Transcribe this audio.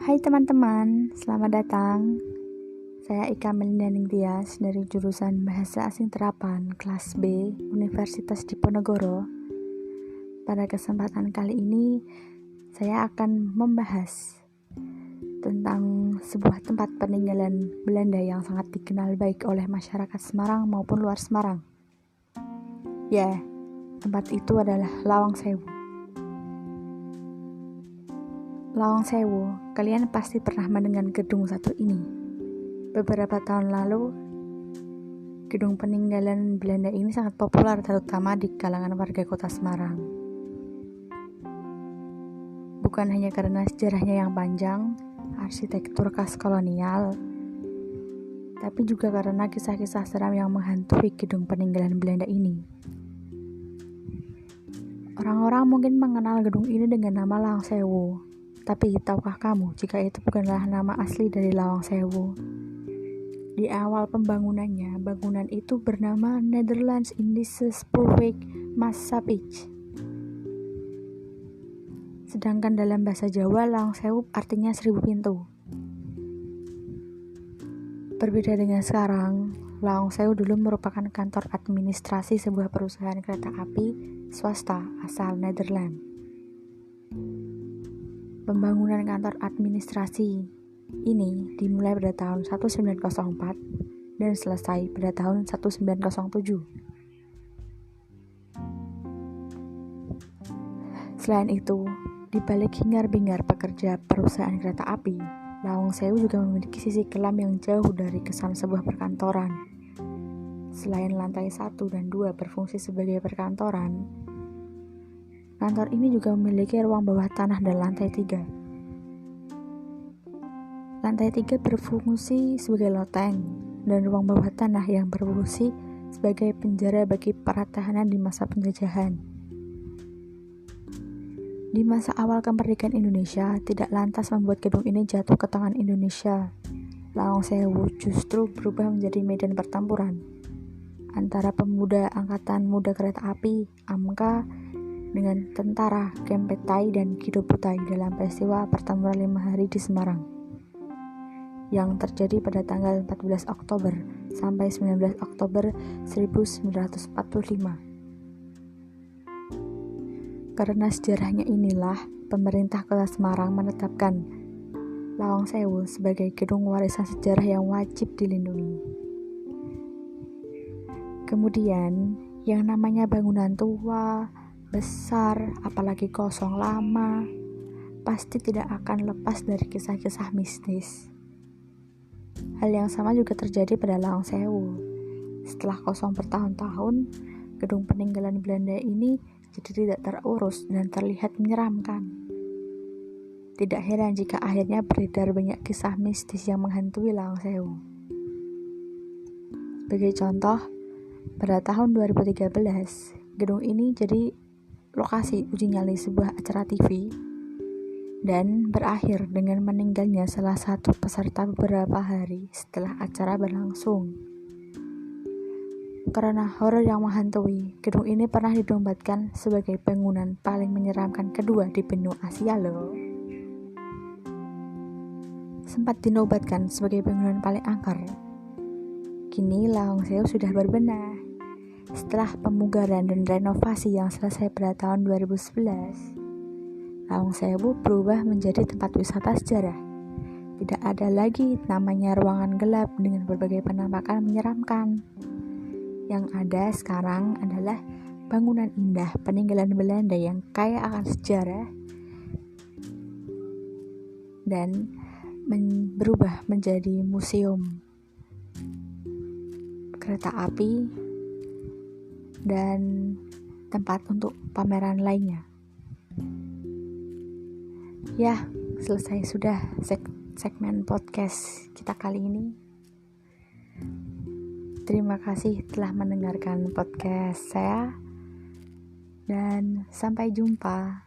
Hai teman-teman, selamat datang. Saya Ika Melinda Ningtyas dari jurusan Bahasa Asing Terapan kelas B Universitas Diponegoro. Pada kesempatan kali ini, saya akan membahas tentang sebuah tempat peninggalan Belanda yang sangat dikenal baik oleh masyarakat Semarang maupun luar Semarang. Ya, tempat itu adalah Lawang Sewu. Lawang Sewu, kalian pasti pernah mendengar gedung satu ini. Beberapa tahun lalu, gedung peninggalan Belanda ini sangat populer terutama di kalangan warga kota Semarang. Bukan hanya karena sejarahnya yang panjang, arsitektur khas kolonial, tapi juga karena kisah-kisah seram yang menghantui gedung peninggalan Belanda ini. Orang-orang mungkin mengenal gedung ini dengan nama Lawang Sewu. Tapi tahukah kamu jika itu bukanlah nama asli dari Lawang Sewu? Di awal pembangunannya, bangunan itu bernama Nederlands Indische Spoorweg Massapich. Sedangkan dalam bahasa Jawa, Lawang Sewu artinya 1000 pintu. Berbeda dengan sekarang, Lawang Sewu dulu merupakan kantor administrasi sebuah perusahaan kereta api swasta asal Nederland. Pembangunan kantor administrasi ini dimulai pada tahun 1904 dan selesai pada tahun 1907. Selain itu, di balik hingar-bingar pekerja perusahaan kereta api, Lawang Sewu juga memiliki sisi kelam yang jauh dari kesan sebuah perkantoran. Selain lantai 1 dan 2 berfungsi sebagai perkantoran, kantor ini juga memiliki ruang bawah tanah dan lantai 3. Lantai 3 berfungsi sebagai loteng dan ruang bawah tanah yang berfungsi sebagai penjara bagi para tahanan di masa penjajahan. Di masa awal kemerdekaan Indonesia, tidak lantas membuat gedung ini jatuh ke tangan Indonesia. Lawang Sewu justru berubah menjadi medan pertempuran antara pemuda Angkatan Muda Kereta Api (AMKA) dengan tentara Kempetai dan Kidoputai dalam peristiwa pertempuran 5 hari di Semarang yang terjadi pada tanggal 14 Oktober sampai 19 Oktober 1945. Karena sejarahnya inilah, pemerintah Kota Semarang menetapkan Lawang Sewu sebagai gedung warisan sejarah yang wajib dilindungi. Kemudian, yang namanya bangunan tua, besar, apalagi kosong lama, pasti tidak akan lepas dari kisah-kisah mistis. Hal yang sama juga terjadi pada Lawang Sewu. Setelah kosong bertahun-tahun, gedung peninggalan Belanda ini jadi tidak terurus dan terlihat menyeramkan. Tidak heran jika akhirnya beredar banyak kisah mistis yang menghantui Lawang Sewu. Sebagai contoh, pada tahun 2013, gedung ini jadi lokasi uji nyali sebuah acara TV dan berakhir dengan meninggalnya salah satu peserta beberapa hari setelah acara berlangsung. Karena horor yang menghantui, gedung ini pernah dinobatkan sebagai bangunan paling menyeramkan kedua di benua Asia loh. Sempat dinobatkan sebagai bangunan paling angker. Kini Lawang Sewu sudah berbenah. Setelah pemugaran dan renovasi yang selesai pada tahun 2011, Lawang Sewu berubah menjadi tempat wisata sejarah. Tidak ada lagi namanya ruangan gelap dengan berbagai penampakan menyeramkan. Yang ada sekarang adalah bangunan indah peninggalan Belanda yang kaya akan sejarah dan berubah menjadi museum kereta api dan tempat untuk pameran lainnya. Ya, selesai sudah segmen podcast kita kali ini. Terima kasih telah mendengarkan podcast saya dan sampai jumpa.